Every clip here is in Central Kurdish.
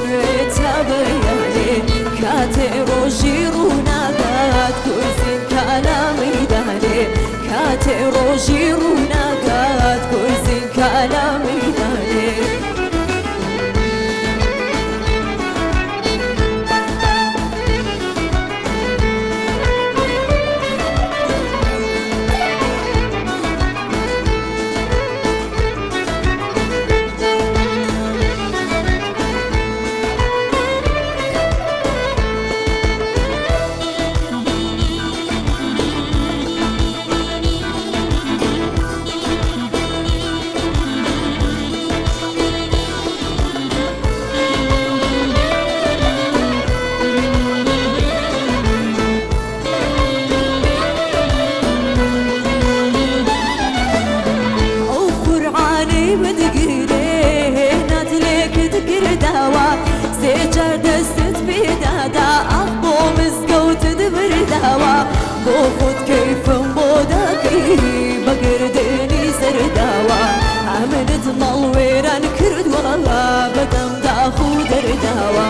نوێتە بەیانێ کاتێ ڕۆژی ڕووناگات کورزین کالامیدانێ کاتێ ڕۆژی ڕووناگات کورزین کالامیدانێ بۆ خۆت کەیفم بۆ دەکەی بەگردێنی سەرداوە ئەمنت مەڵ وێران کردووە بەدەم داخ و دەرداوە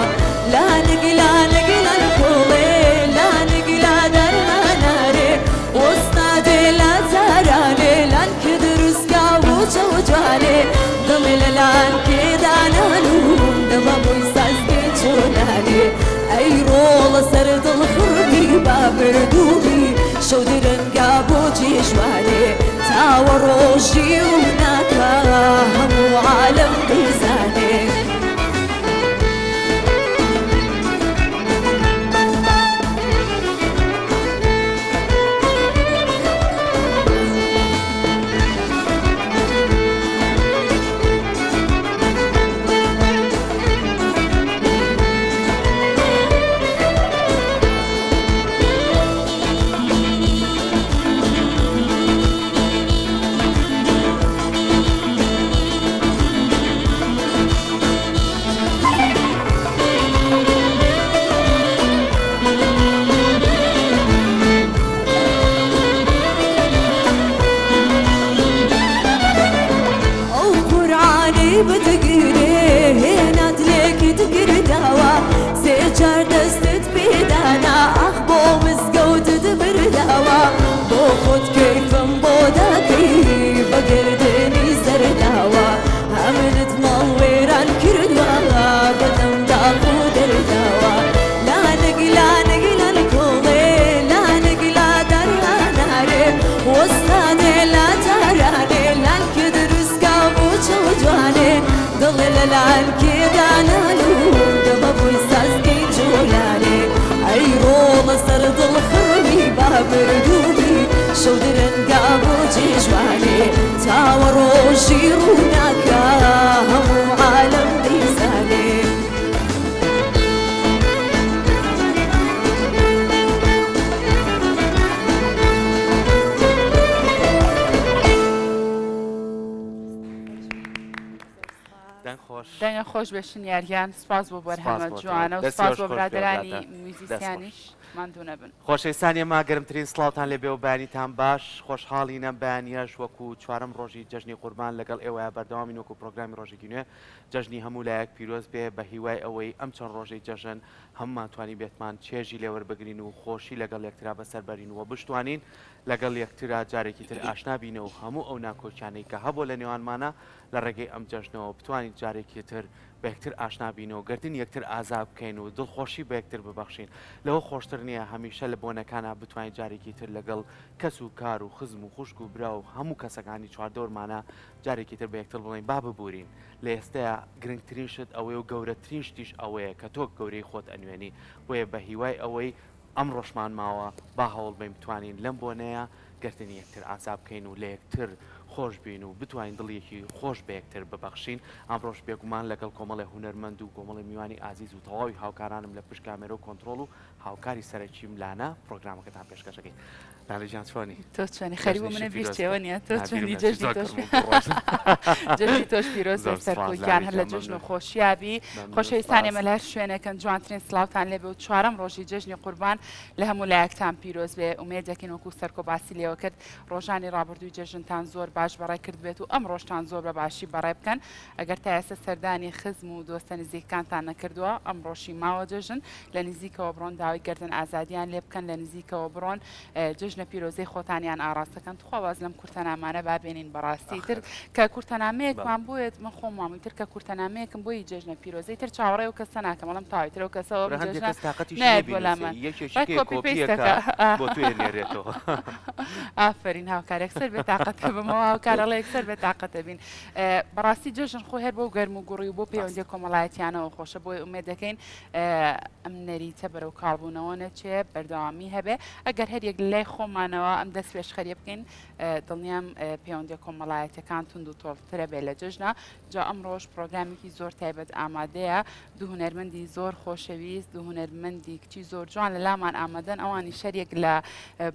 لانگ لانگ لان کۆڵێ لانگ لا دەرمانارێ وەستادێ لا زارانێ لان کە دروستکا بۆ چەوجوانێ دڵێ لە لان کێدانانوم دەمە بۆی سازگەی چۆنانێ ئەی ڕۆڵە سەر دڵخڕبی با بردووبی شەو درەنگا بۆ جێژوانێ تاوە ڕۆژی ڕووناکە هەموو عالەم دەیزانێ لەلان کێدانانوم دەمە بۆی سازگەی جۆلانێ ئەی ڕۆڵە سەر دڵخڕبی با بردووبی شەو درەنگا بۆ جێژوانێ تاوە ڕۆژی ڕووناکە هەموو عالەم دەیزانێ دەنگە خۆش بێشن یاریان سپاس بۆ بەرهەمە جوانە و سپاس بۆ برادرانی موزیسیانیش ماندوو نەبن. خۆشەویستانی ما گەرمترین سڵاوتان لێبێ و بەیانیتان باش خۆشحاڵی نەم بەیانیەش وەکو چوارەم ڕۆژی جەژنی قوربان لەگەڵ ئێوەیە بەردەوامی وەکو پرۆگرامی ڕۆژێکی نوێ جەژنی هەموو لایەک پیرۆز بێ بە هیوای ئەوەی ئەم چەند ڕۆژەی جەژن هەممان توانی بێتمان چێژی لێوەربگرین و خۆشی لەگەڵ یەکترا بەسەر بەرین و بشتوانین لەگەڵ یەکترا جارێکی تر ئاشنا بینە و هەموو ئەو ناکۆچانەی کە هەبوو لە نێوانمانە لە ڕێگەی ئەم جەژنەوە بتوانین جارێکی تر بە یەکتر ئاشنا بینەوە گردن یەکتر ئازا بکەین و دڵخۆشی بە یەکتر ببەخشین لەوە خۆشتر نییە هەمیشە لە بۆنەکانە بتوانین جارێکی تر لەگەڵ کەس و کار و خزم و خوشک و برا و هەموو کەسەکانی چواردەورمانە جارێکی تر بە یەکتر بڵین با ببورین لە ئێستەیە گرنگترین شت ئەوەی و گەورەترین شتیش ئەوەیە کە تۆ گەورەی خۆت ئەنوێنی بۆیە بە هیوای ئەوەی ئەم ڕۆژمان ماوە با هەوڵ بین بتوانین لەم بۆنەیە گردنی یەکتر ئاسا بکەین و لە یەکتر خۆش بین و بتوانین دڵیەکی خۆش بە یەکتر ببەخشین ئەمڕۆژ بێگومان لەگەڵ کۆمەڵی هونەرمەند و کۆمەڵی میوانی ئازیز و تەواوی هاوکارانم لە پشت کامێرە و کۆنتترۆل و هاوکاری سەرەکیم لانە پرۆگرامەکەتان پێشکەشەکەی لانەجان چۆنی تۆ چۆنی خەری بۆ منە بیستەوە نیە تۆ چۆنی جەژنی تۆش پیرۆز سەرکۆیان هەر لە جژن و خۆشیابی خۆشەویستانی مەلەر شوێنەکەن جوانترین سڵاوتان لێبێ و چوارەم ڕۆژی جەژنی قوربان لە هەموو لایەکتان پیرۆز بێ ئومێدەکەین وەکو سەرکۆ باسی لێوە کرد ڕۆژانی ڕابردووی جەژنتان زۆر باش بەڕێ کرد بێت و ئەم ڕۆژتان زۆر بە باشی بەڕێ بکەن ئەگەر تا ئێستا سەردانی خزم و دۆستە نزیکانتان نەکردووە ئەم ڕۆژی ماوە جژن لە نزیکەوە بڕۆن داوای گردن ئازادیان لێ بکەن لە نزیکەوە بڕۆن جژنە پیرۆزەی خۆتانیان ئاراستەکەن تخواواز لەم کورتەنامانە بابێنین بەڕاستی تر کە کورتەنامەیەکمان بووێت من خۆمامی تر کە کورتەنامەیەکم بۆی جژنە پیرۆزەی تر چاوەڕێ و کەسە ناکەم وەڵام تاوایترەوە کەسەوە ئافرین هاوکارێک سەر بێ تااقەتە بمەوە هاوکارەڵە یەکسەر بێ تااقەتە بین بەڕاستی جژن خۆ هەر بۆ گەرم و گوڕی و بۆ پەیوەندی کۆمەڵایەتیانەوە خۆشە بۆی ئومێد دەکەین ئەم نەریتە بەرەو کاڵبوونەوە نەچێ بەردەوامی هەبێ ئەگەر هەر یەک لای خۆمانەوە ئەم دەست پێشخەریە بکەین دڵنیام پەیوەندی کۆمەڵایەتەکان تونند و تۆڵترە بێ لە جژنە جا ئەم ڕۆژ پرۆگرامێکی زۆر تایبەت ئامادەیە دوو هونەرمەندی زۆر خۆشەویست دوو هونەرمەندی کچی زۆر جوان لە لامان ئامادەن ئەوانی شەرێک لە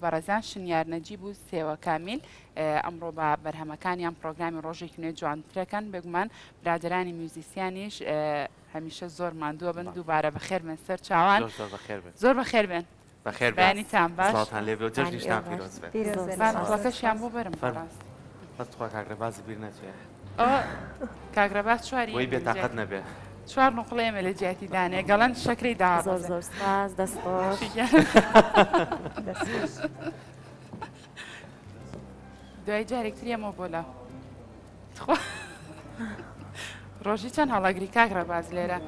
بەڕێزان شنیار نەجیب و سێوە کامیل ئەمڕۆ بە بەرهەمەکانیان پرۆگرامی ڕۆژێکی نوێ جوانترەکەن بگومان برادرانی میوزیسیانیش هەمیشە زۆر ماندووە بن دووبارە بەخێر بن سەر چاوان زۆر بەخێر بن بەخێربیانیتان باش کڵەکەشیان بۆ بەرم کاگرەباز بیر نەچێت کاگرەباز چواری وی بێتاقەت نەبێت چوار نقڵ ئێمە لە جیاتی دانێ گەڵەن شەکرەی دا زۆر زۆر سپاس دەستخۆش دوای جارێکتر ئەمە بۆ لە ڕۆژی چەند هەڵەگری کاگرەباز لێرە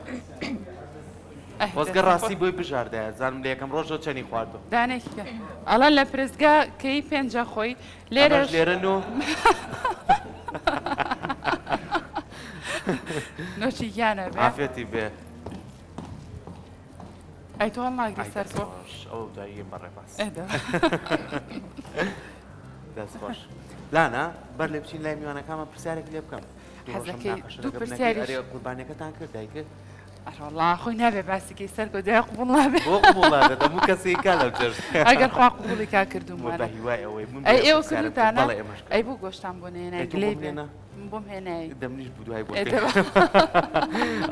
خۆزگە ڕاستی بۆی بژاردایە زانم لە یەکەم ڕۆژەوە چەنی خواردو دانێککە ئەڵە لە پرزگا کەی پێنجە خۆی لێرەش لێرەن و نۆچی گیانە بێ ئافێتی بێ ئەی تۆ هەڵناگری سەر تۆ ئەو داییم بەڕێباس دەستخۆش لانا بەر لێ بچین لای میوانەکانمە پرسیارێک لێ بکەم دوو پرسیاری قوربانیەکەتان کرد دایکرد والله خۆی نابێ باسیکەی سەر کۆ دای قوبوڵ نابێ بۆ قوبوڵ دەموو کەسی کا لەو جەر ئەگەر خوا قوبوڵی کا کردومانە بە هیوای ئەوەی ئەی ئێوە کردوتانە ئەی بوو گۆشتان بۆ نێنە گلەی بێنە بۆم هێنایی دەمنیش بودوای بۆ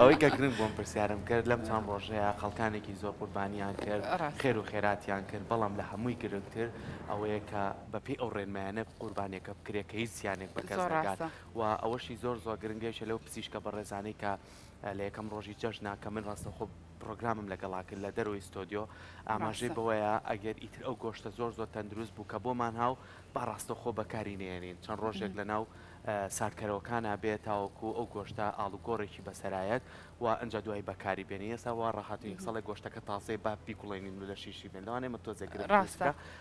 ئەوەی کە گرنگ بۆم پرسیارم کرد لەم چەند ڕۆژەیە خەڵکانێکی زۆر قوربانیان کرد خێر و خێراتیان کرد بەڵام لە هەمووی گرنگتر ئەوەیە کە بەپێی ئەو ڕێنمایانە قوربانیەکە بکرێت کە هیچ زیانێک بە کەس نەکات و ئەوەشی زۆر زۆر گرنگێشە لەو پزیشکە بەڕێزانەی کە لە یەکەم ڕۆژی جەژنا کە من ڕاستە خۆ پرۆگرامم لەگەڵا کرد لە دەرەوەی ستۆدیۆ ئاماژەی بەوەیە ئەگەر ئیتر ئەو گۆشتە زۆر زۆر تەندروست بوو کە بۆمان هاو با ڕاستە خۆ بەکاری نێنین چەند ڕۆژێک لەناو ساردکەرەوەکانە بێت تاوەکو ئەو گۆشتە ئاڵوگۆڕێکی بەسەرایەت و ئەنج دوای بەکاری بێنی ئێستا وا ڕاحەتی سەڵی گۆشتەکە تاسەی با بیکوڵێنین لە شیشی بێن لەوانێ مە تۆزێگرێت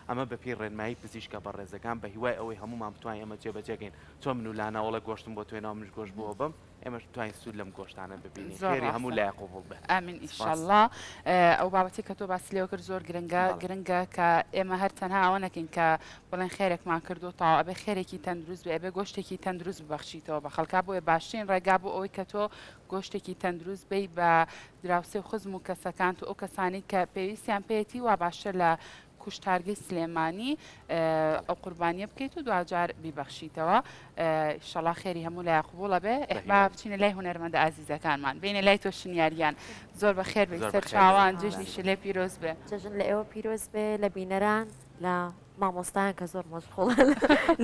ئەمە بەپی ڕێنمایی پزیشکە بە ڕێزەکان بە هیوای ئەوەی هەمومان بتوانین ئەمە جێبەجێگەین چۆن من و لاناوەڵە گۆشتم بۆ توێناو منش گۆشت بۆ بم ئێمەش توانین سوود لەم گۆشتانە ببینی خێری هەموو لای قوبوڵ بێ ئامین ئینشاءالله ئەو بابەتی کە تۆ باسی لێوە کرد زۆر گرنگە کە ئێمە هەر تەنها ئەوە نەکەین کە بڵێن خێرێکمان کردو تاوە ئەبێ خێرێکی تەندروست بێ ئەبێ گۆشتێکی تەندروست ببەخشیتەوە بە خەڵکا بۆیە باشترین ڕێگا بوو ئەوەی کە تۆ گۆشتێکی تەندروست بی بە دراوسێ و خزم و کەسەکان و ئەو کەسانی کە پێویستیان پێێتی وا باشتر لە کوشتارگەی سلێمانی ئەو قوربانیە بکەیت و دوجار بیبەخشیتەوە شەڵا خێری هەموو لای قوبوڵە بێ با بچینە لای هونەرمەندە ئازیزەکانمان بینە لای تۆ شنیاریان زۆر بە خێر بێ سەر چاوان جژنیش لێ پیرۆز بێ جژن لە ئێوە پیرۆز بێ لە بینەران لە مامۆستایان کە زۆر مەشغوڵن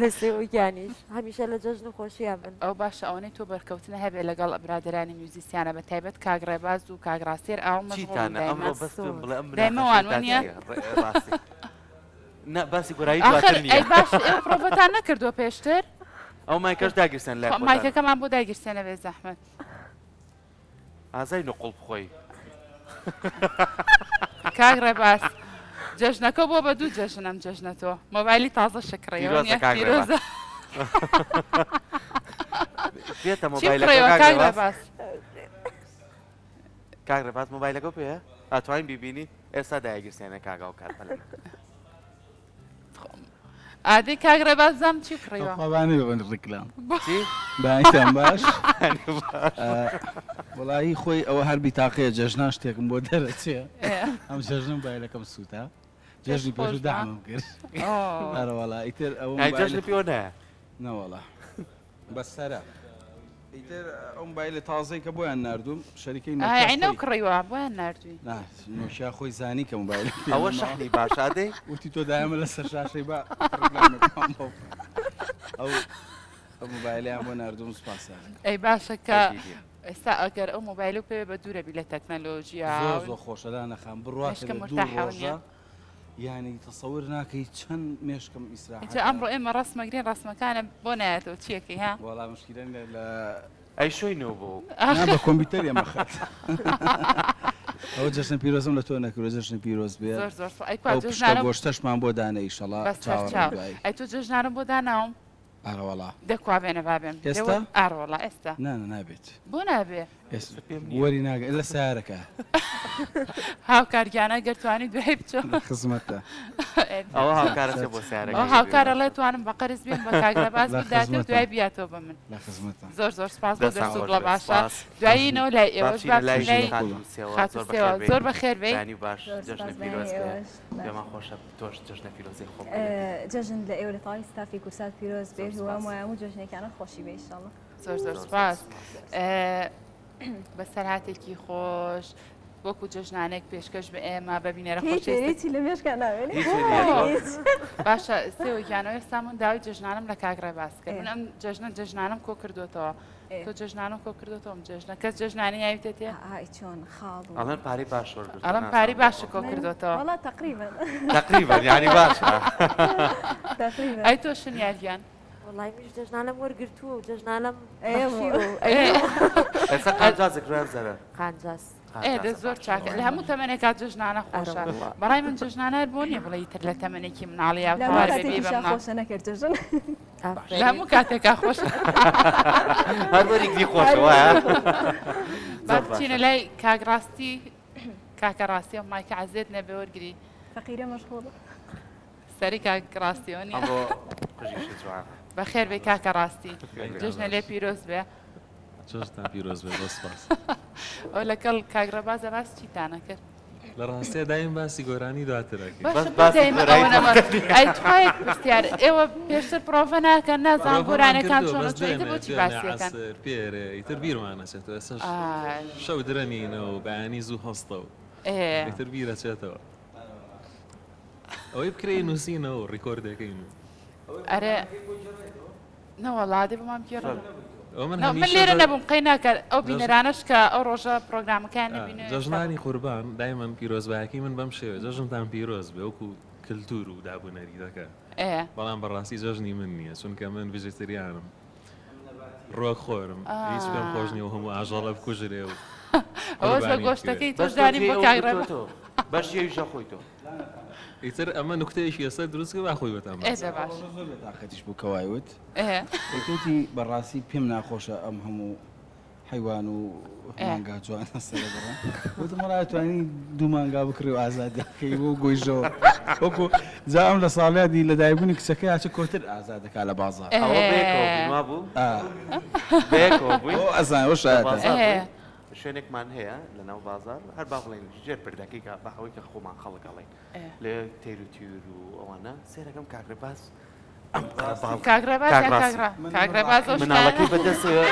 لە سێوەگیانیش هەمیشە لە جەژن و خۆشییان بن ئەو باشە ئەوەی تۆ بەرکەوتنە هەبێ لەگەڵ برادرانی میوزیسیانە بە تایبەت کاگڕێباز و کاگراسێر ئەو دایمەوان وانە باسی گۆرایی دواتر باش پرۆڤەتان نەکردووە پێشتر ئەو مایکەش داگیرسن لە مایکەکەمان بۆ داگیرسێنە بێ زەحمەت ئازای نقڵ بخۆی کاگڕێباز جەژنەکە بۆ بە دوو جەژن ئەم جەژنە تۆ مۆبایلی تازە شکڕەوە پیرۆزە بێتە کاگڕێباز مۆبایلەکە پێە ئەتوانین بیبینی ئێستا داگیرسێنە کاگا و کارپەل ئادەی کاگڕێباز زەم چی کڕیوە خۆبانێ ببن ڕیکلام چی بایتان باش وڵایی خۆی ئەوە هەر بیتاقەیە جەژنا شتێکم بۆ دەرەچێ ئەم جەژنم بایلەکەم سووتە جەژنی پێش داحمم کرد ئەرەوەڵا ئیتر ئەوە جەژنە پێوە نایە نەوەڵا بەسەرە ئیتر ئەو مۆبایلە تازەی کە بۆیان نردوم شەریکەی عینە و کڕیوە بۆیان نردووی نۆشیا خۆی زانی کە مۆبایل ئەوە شەحنی باشادەی وتی تۆ دایمە لەسەر شاشەی بە مۆبایلیان بۆ نردوم سپاسە ئەی باشە کە ئێستا ئەگەر ئەو مۆبایل و پێ بە دوورە بی لە تەکنەلۆژیا زۆر خۆشەدا نەخام بڕاتە مێشکە دوو مرتاحەوە ڕۆژە نییە؟ یعنی تەسەور ناکەی چەند مێشکم ئیسراحەت اینجا ئەمڕۆ ئێمە ڕستمەگرین ڕستمەکانە بۆ نایەتەوە چیەکەی ها؟ وەڵام مشکلە لە ئەی شوینەوە بۆ بە کۆمپیوتەر ئەمەخەت ئەوە جەشن پیرۆزم لە تۆ نەکرد جەشن پیرۆز بێت زۆر زۆر ئەی ئەو پشتە جژنانم گۆشتەشمان بۆ دانە ئیشەڵا چاوەڕێ دوایی ئەی تۆ جژنانم بۆ داناوم ئاڕەوەڵا دەکوا بێنە بابێن ئێستا؟ ئاڕۆڵا ئێستا نانە نابێت بۆ نابێ وەری ناگە لە سیارەکە هاوکارگیانە گەرتوانی دوای بچۆ خزمەتە ئەوە هاوکارەکە بۆ سیارەکە ئەو هاوکارە لێ توانم بە قەرز بێن بە کاگرە باز بداتە و دوای بیاتەوە بە من لە خزمەتە زۆر زۆر سپاس بۆ دەست بڵە باشە دوایینەوە لای ئێوەش باشی زۆر بە خێر بێ ینی باش جژنە پیرۆز پێمان خۆشە تۆش جژنە پیرۆزی خۆ جژن لە ئێوە لە تاڵی ستافی کورسات پیرۆز بێت و وایە و جژنێکانە خۆشی بێ ئینشاڵڵا زۆر زۆر سپاس بەسەرهاتێکی خۆش وەکو جژنانێک پێشکەش بە ئێمە ببینێرە هیچی لە مێشکە ناوێنی باشە سێوەگیانەوە ئێستامون داوای جژنانم لە کاگڕێ باس کرد من ئەم جژنانم کۆ کردوتەوە تۆ جژنانم کۆ کردوتەوە ئەم جژنە کەس جژنانی یاویتە تێ ئای چۆن خاڵ ئەڵەن پارەی باش ئەڵم پاری باشە کۆ کردوتەوە وڵا تقریبا تقریبا یعنی باشە تقریبا ئەی تۆ شنیاریان وڵای میش جژنانم وەرگرتووە و جژنانم ئێستا قانجازێک ڕێر زەرە قانجاس ئێدە زۆر چاکە لە هەموو تەمەنێکات جژنانە خۆشە بەڕای من جژنانە بۆ نییە بڵێ تر لە تەمەنێکی مناڵی یا خۆشە نەکرد جژن لە هەموو کاتێکا خۆش هەر وەرێکی خۆشە وایە بچینە لای کاگڕاستی کاکە ڕاستی و مایکە عەزێت نەبێ وەرگری فەقیرە مەشغوڵ سەری کاگڕاستیۆنی ئەمڕۆ قژیشی جوان بەخێر بێ کاکە ڕاستی جژنە لێ پیرۆز بێ جۆشتان پیرۆز بێ بۆ سپاس ئەو لەگەڵ کاگرە بازە باس چیتانە کرد لە ڕاستیە دایم باسی گۆرانی دواترەکەی ئەیتوایەت پرسیار ئێوە پێشتر پرۆڤە ناکەن نازان گۆرانەکان چۆنە چۆیتە بۆچی باسیەکەن پێرە ئیتر بیرمانەچێتەوە ئێستا شەو درەنینەوە بەیانی زوو هەستە و ئیتر بیرەچێتەوە ئەوەی بکرێ نووسینەوە و ڕیکۆردەکەین و ئەرێ نەوەڵادێ بمان پێڕ من لێرە نەبووم قەی ناکات ئەو بینەرانش کە ئەو ڕۆژە پرۆگرامەکان نبینێ جژنانی قوربان دایمەن پیرۆزبایەکی من بەم شێوە جژنتان پیرۆز بێ وەکو کللتور و دابوونەری دەکات بەڵام بەڕاستی جژنی من نییە چونکە من ڤژێتریانم ڕۆک خۆرم هیچ پێم خۆش نیە و هەموو ئاژەڵە بکوژرێ و ئەوەش بە گۆشتەکەی تۆشدانی بۆ کاگرە بەش یەویشە خۆی تۆ ئیتر ئەمە نوکتەیەشی ئێستا دروستکە باخۆی وەتەم تاقەتیش بوو کەوایوت ئەیکەوتی بەڕاستی پێم ناخۆشە ئەم هەموو حیوان و مانگا جوانە سەرە بڕە وتم وەڵای توانی دوو مانگا بکڕی و ئازادەکەی بۆ گۆیژەوە وەکو جا ئەم لە ساڵیادی لەدایکبوونی کچەکەی هاچە کۆتر ئازادەکا لە بازار ئەوە بێکەوە بوو بێکەوە بووی ئەزان ئەوە شایەتە شوێنێکمان هەیە لە ناو بازار هەر با بڵێن ژێر پردەکەی کە بەهەوەی کە خۆمان خەڵکەڵێن لێ تێر و تیر و ئەوانە سێرەکەم کاگرە باس کاگرە باز مناڵەکەی بەدەستەوە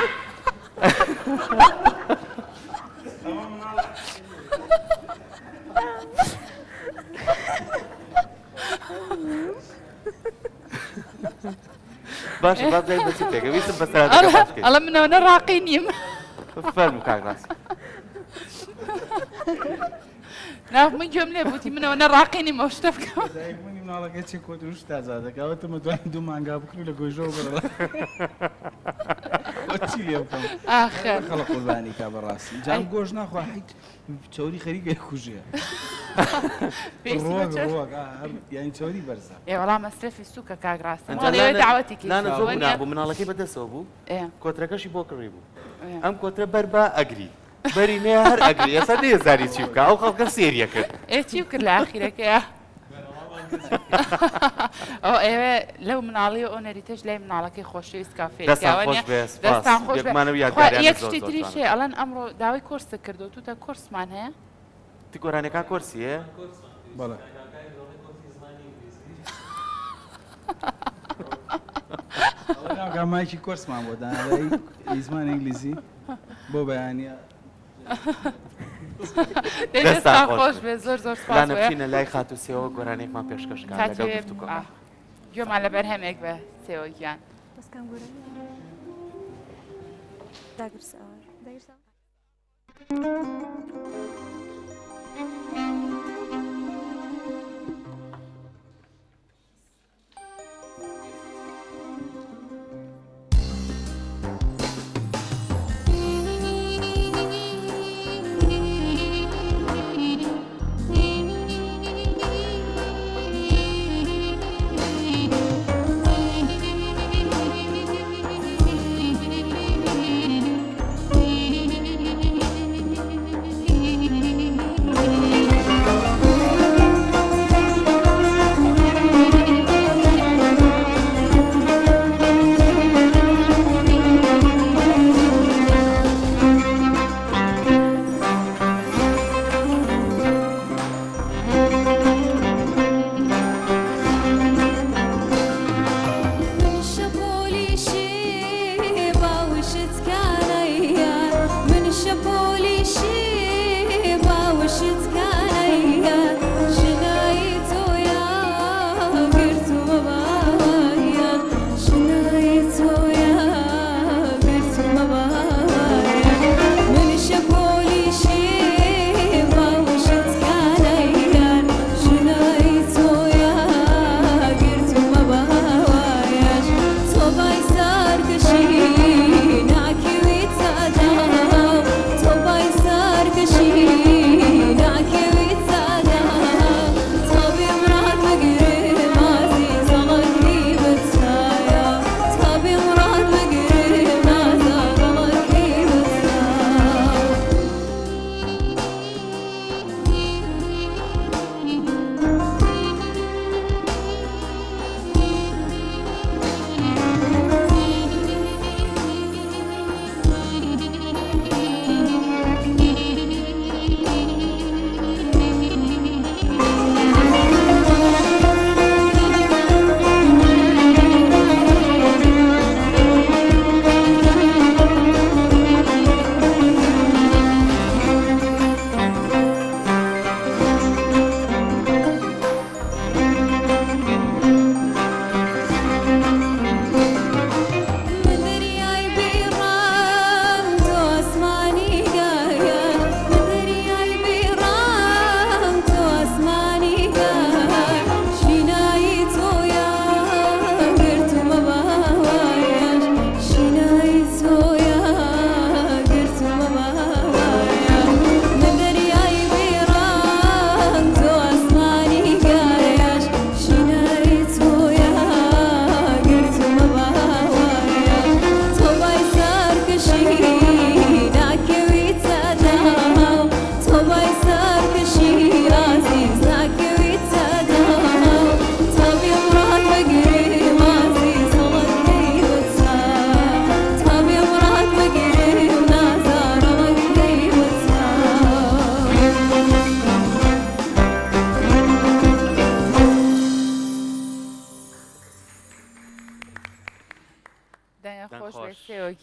باشە بابزای بەچی پێکە ویستم بەسەراتەکە باش بکەیت ئەڵە منەوە نەڕاقی نیم فەرموو کاگڕاست ناو من گوێم لێ بوتی منەوە نەڕاقی نیم ئەو شتە بکەم دایکبوونی مناڵەکەی چی کۆتروش تازادەکەوەتە مەدوای دوو مانگا بکڕی لە گۆیژەوە بڕە چی لێ بکەم ئاخر خەڵق قوربانی کا بەڕاستی جام گۆژ ناخوا هیچ چۆری خەریکە کوژێ یانی چۆری بەرزە ئێ وەڵام مەسرفی سووکە کاگڕاستی ماڵێ داوەتی بوو مناڵەکەی بەدەستەوە بوو کۆترەکەشی بۆ کڕی بوو ئەم کۆترە بەر بە ئەگری بەری نێ هەر ئەگری ئێستا نێزاری چی بکە ئەو خەڵکە سێریە کرد چی کرد لە ئاخیرەکەیە ئەو ئێوە لەو مناڵی ئەو نەریتەش لای مناڵەکەی خۆشەویست دەستان خۆش یەک شتی تریشێ ئەڵەن ئەمڕۆ داوای کۆرسە کردو توتە کۆرسمان هەیە تی گۆرانەکان کۆرسیە بەڵێ مایکی کۆرسمان بۆ دانای زمان ئینگلیزی بۆ بەیانە دەستان خۆش بێ زۆر زۆر سپاس بچینە لای خات و سێوە گۆرانێکمان پێشکەشکار لەگەڵ گفتوگۆ گوێمان لە بەرهەمێک بە سێوەگیان بەسکەم گۆرانی داگرساوە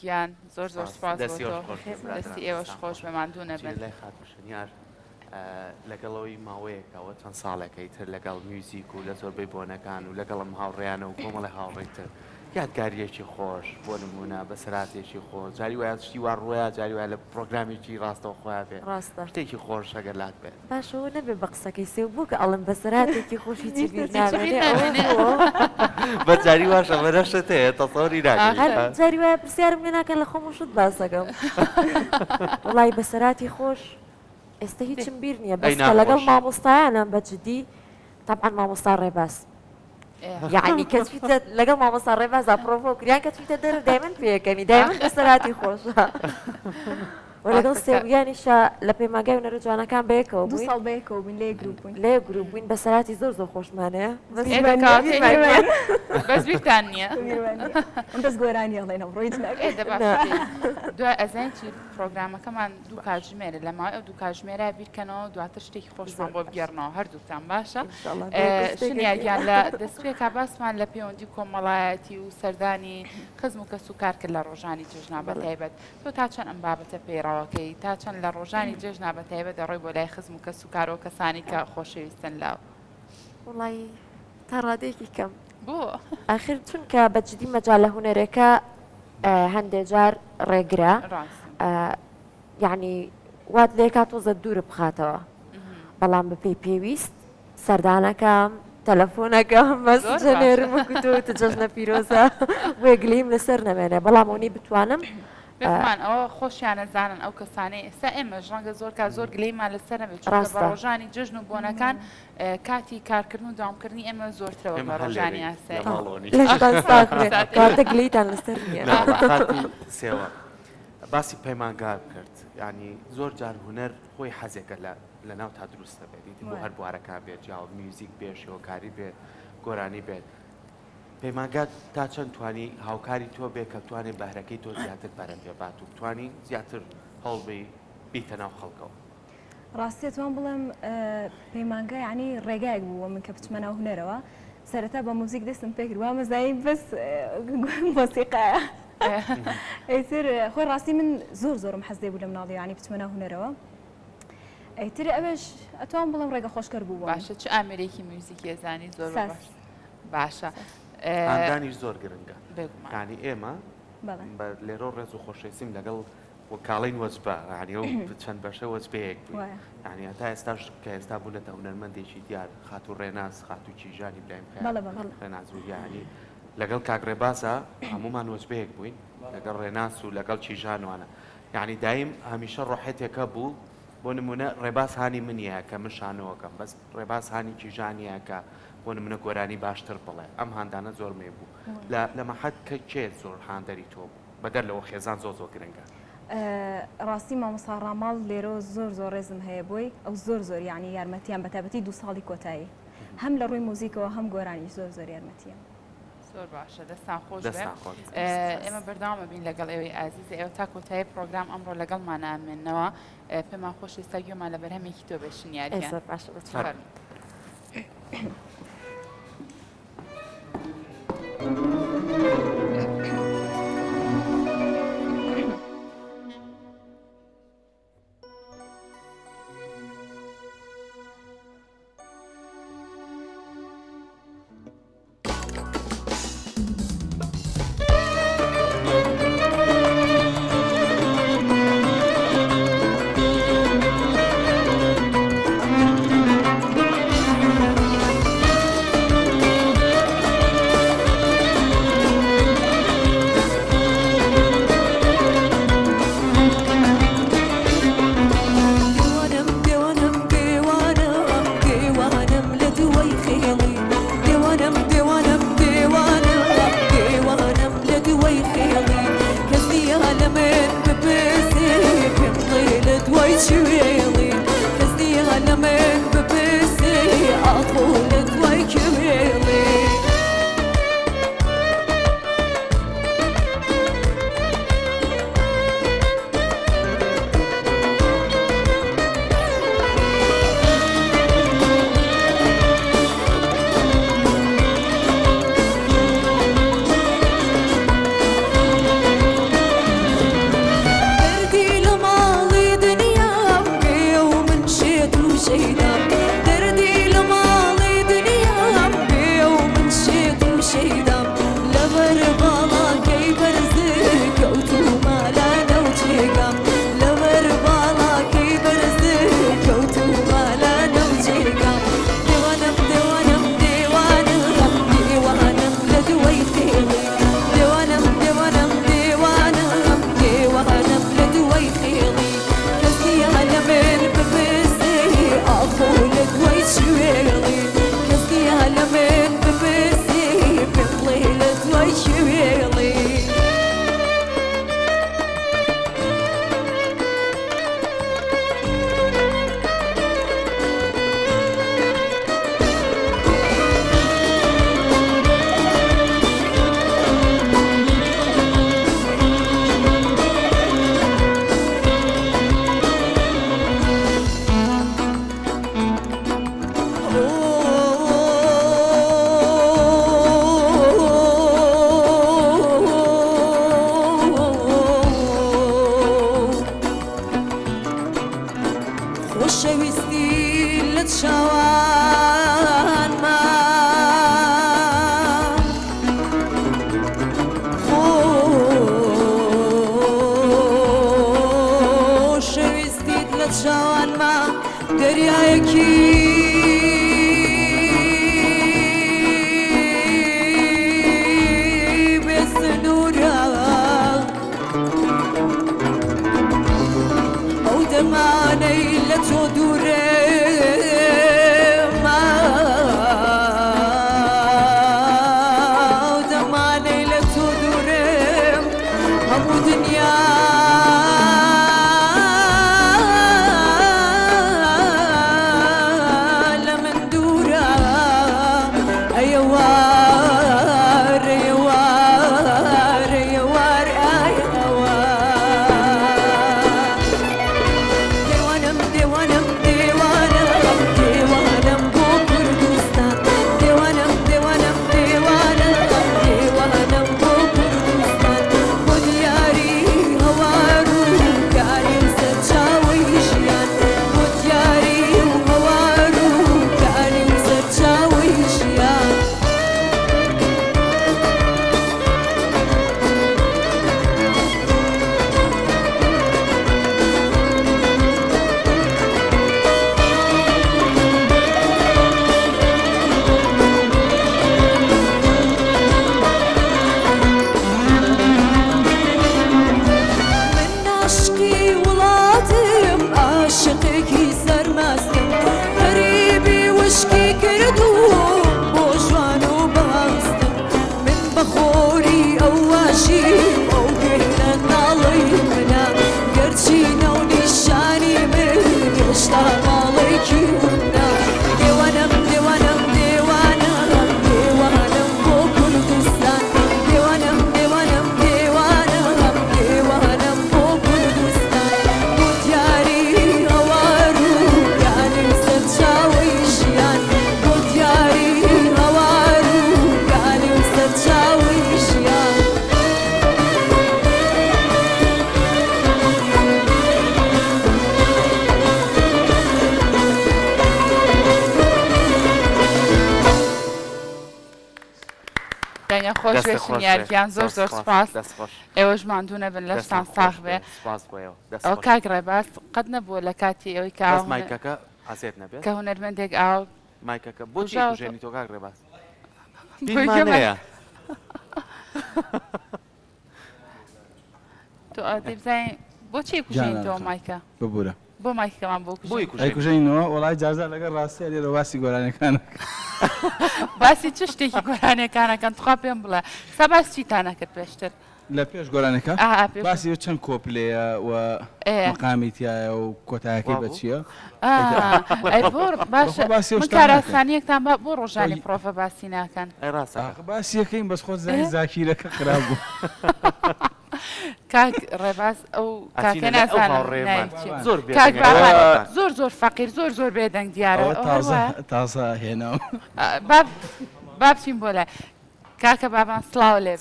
گیان زۆر زۆر سپاس بۆ تۆ دەستی ئێوەش خۆش بەماندوو نەبن لای خاتوشنیار لەگەڵەوەی ماوەیەکەوە چەند ساڵێکەی تر لەگەڵ میوزیک و لە زۆربەی بۆنەکان و لەگەڵم هاوڕێیانە و کۆمەڵی هاوڕێیتر یادگاریەکی خۆش بۆ نمونە بەسەراتێکی خۆش جاری وایە شتی وا ڕۆیە جاری وایە لە پرۆگرامیکی ڕاستەوە خۆیان بێت ڕاستە شتێکی خۆش ئەگەر لات بێت باشەوە نەبێ بە قسەکەی سێو بوو کە ئەڵم بەسەراتێکی خۆشی چی بیر نامێنێ بە جاری واشە بەرەشت هەیە تەسەوری ناکەی جاری وایە پرسیارم لێ ناکەن لە خۆم شت باسەکەم وڵی بەسەراتی خۆش ئێستا هیچم بیر نییە بەس کە لەگەڵ مامۆستایانم بەجددی طبعا مامۆستا ڕێباس یعنی کەچیتە لەگەڵ مامۆستا ڕێباز ئاپرۆڤۆ کریان کەچیتە دەر دایمەن پێەکەنی دایمەن بەسەراتی خۆشە لەگەڵ سێویانیشە لە پەیمانگای هونەرە جوانەکان بەیەکەوە دو ساڵ بەیەکەوە بووین لێ گروپ بووین لێ گروپ بووین بەسەراتی زۆر زۆر خۆشمانەیە بەس بیرتان نییە دەست گۆرانی هەڵێنەوە ڕۆیت دوای ئەزانکی پرۆگرامەکەمان دوو کاتژمێرە لە ماوەی ئەو دوو کاتژمێرە بیرکەنەوە دواتر شتێکی خۆشمان بۆ بگێڕنەوە هەردووتان باشە شنیاگیان لە دەستپێکا باسمان لە پەیوەندی کۆمەڵایەتی و سەردانی خزم و کەس و کار کرد لە ڕۆژانی جێژنا بە تایبەت تۆ تا چەند ئەم بابەتە پێڕاوەکەی تا چەند لە ڕۆژانی جێژنا بە تایبەت دەڕۆی بۆ لای خزم و کەس و کارەوە کەسانی کە خۆشەویستن لاو وڵی تا ڕادێکی کەم بۆ ئاخر چونکە بەجددی مەجال لە هوەرێکە هەندێک جار ڕێگرە یعنی وات لێ کاتۆزە دوور بخاتەوە بەڵام بەپێی پێویست سەردانەکەم تەلەفۆنەکەم مەسجێنێرم وەکوتۆتە جەژنە پیرۆزە وێگلیم لەسەر نەمێنێ بەڵام ئەوەی بتوانم بمان ئەوە خۆشیانە زانن ئەو کەسانەی ئێستا ئێمە ژەنگە زۆر کا زۆر گلەیمان لەسەر نەبێت بە ڕۆژانی جژن و بۆنەکان کاتی کارکردن و داوامکردنی ئێمە زۆرترەوە بە ڕۆژانی ئاسێکاتە گلیتان لەسەر نیە سێوە باسی پەیمانگار کرد ینی زۆر جار هوەر خۆی حەزێکە لە ناو تا دروستە بێت بۆ هەر بوارەکان بێت جااو میوزیک بێ شێوەکاری بێت گۆرانی بێت پەیمانگات تا چەند توانی هاوکاری تۆ بێ کە توانێت بەهرەکەی تۆ زیاتر بەرەم پێبات و بتوانی زیاتر هەڵبی بیتە ناو خەڵکەوە ڕاستیتوان بڵێم پەیمانگە ینی ڕێگایك بووە من کە بچمە ناو هونەرەوە سەرەتا بە موزیک دەستم پێکردووە مەزایی بەس مۆسیقایە ئەیتر خۆی ڕاستی من زۆرم حەز دێ بوو لە مناڵی ینی بچمە ناو هونەرەوە ئەیتر ئەوەش ئەتوان بڵم ڕێگە خۆشکەر بوو باشە چ ئامێرێکی موزیکی زانی زۆر باشە ئاندانیش زۆر گرنگە ینی ئێمە لێرە ڕێز و خۆشەویستیم لەگەڵ کاڵین وەزبە ینی چەند بەشە وەزبەیەک ینی تا ئێستاش کە ئێستا بوونەتە هونەرمەندێکی دیار خات و ڕێناس خات و چیژانی بلایم ڕێنازوریانی لەگەڵ کاگڕێباسە هەمومان وەزبەیەک بووین لەگەڵ ڕێناس و لەگەڵ چیژانوانە یعنی دایم هەمیشە ڕۆحێتێکە بوو بۆ نمونە ڕێباس هانی منیە کە من شانەوەکەم بەس ڕێباس هانی چیژانیە کە بۆ نمونە گۆرانی باشتر بڵێ ئەم هاندانە زۆر مێ بوو لە مەحەد کە چێ زۆر هاندەری تۆ بوو بەدەر لەوە خێزان زۆر گرنگە ڕاستی مامۆستا ڕاماڵ لێرە زۆر ڕێزم هەیە بۆی ئەو زۆر یعنی یارمەتیان بەتابەتی 2 ساڵی کۆتایی هەم لە ڕووی موزیکەوە هەم گۆرانی زۆر یارمەتیە زۆر باشە دەستان خۆش ئێمە بەرداوامە بین لەگەڵ ئێوەی ئازیز ئێوە تا کۆتایی پرۆگرام ئەمڕۆ لەگەڵمان ئامێنەوە پێمان خۆش ئێستا گوێمان لە بەرهەمێکی تۆ بەشنیاریان دنیایەکی بێسنوورە ئەو دەمانەی لە تۆ دوورێ دەمانەی لە تۆ دوورێ هەموو دنیا لە من دوورە ئەیەوار ئەیەوار ئەیەوار ئەیەوار دێوانم دێوانم دێوانم دێوانم بۆ کوردستان دێوانم دێوانم دێوانم دێوانم بۆ کوردستان بۆ دیاری هەوار و کاری سەرچاوەی ژیان بۆ دیاری هەوار و کاری سەرچاوەی ژیان من عاشقی وڵاتم عاشقێکی سەرمەستم غەریبی وشکی کردووم بۆ ژوان و بەهەستم من بەخۆری ئەو واشیم ئەو گوێرە ناڵی منە گەرچینە و نیشانی من هێشتا ماڵێکی ونە دێوانم دێوانم دێوانم دێوانم بۆ کوردستان دێوانم دێوانم دێوانم دێوانم بۆ کوردستان بۆ دیاری هەوار و گانی سەرچاوەی ژیان بۆ دیاری هەوار و گانی سەرچاوەی ژیان دەنگە خۆش بێشن یارکیان زۆر زۆر سپاس ئێوەش ماندوونە بن لەشتان ساغ بێ ئەو کاک ڕێباز قەت نەبووە لە کاتی ئەوەی مایکەکە ئاسێت نەبێت کە هونەرمەندێک ئاو مایکەکە بۆچی کوژێنی تۆ کاک ڕێباز تۆ دەبزانین بۆچی کوژێنیتەوە مایکە ببوورە بۆ مایکەکەمان بۆ کوژێن کوژینەوە وڵای جارزە لەگەڵ ڕاستی لێرە باسی گۆرانەکانە باسی چ شتێکی گۆرانەکانەکەن تخوا پێم بڵێ سا باس چیتان نەکرد پێشتر لە پێش گۆرانەکە پێش باسی چەند کۆپلەیە و مەقامی تایە و کۆتایەکەی بەچیە باش من کاراسانیەکتان بۆ ڕۆژانی پرۆفە باسی ناکەن باسیەکەین بەس خۆ زانی زاکیرەکە خراپ بوو کاک ڕێباز ئەو کاکە نازانم زۆر زۆر فەقیر زۆر زۆر بێدەنگ دیارە تازە هێناوە با بچین بۆ لای کاکە بابان سڵاو لێ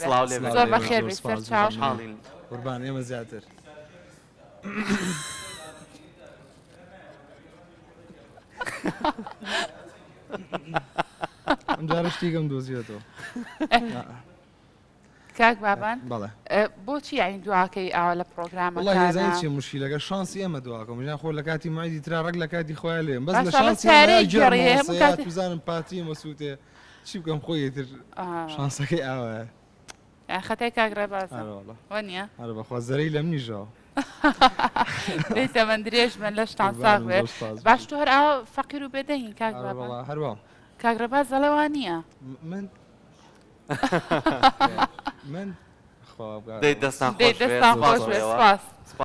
زۆر بەخێر بێت سەر چاو قوربان ئێمە زیاتر ئەم جارە شتێکم دۆزیێتەوە کاک بابان بەڵێ بۆچی یانی دواکەی ئاوا لە پرۆگرامەکە چی مشکلەکە شانسی ئەمە دواکەم ژیان خۆ لە کاتی مایدی ترا ڕەگ لە کاتی خۆیان لێم بەس لە شانسی توزانم پاتی مەسووتێ چی بکەم خۆی تر شانسەکەی ئاوایە خەتای کاک ڕێباز وانە هەر بەخوا زەرەی لەم نیژەوە بێتە من درێژ من لە شتان ساغ بێ باش تۆ هەر ئاوا فەقیر و بێدەهین کاک بابان هەروە کاک ڕێباز دەڵێوان نییە من دەستان خۆش بێ سپاس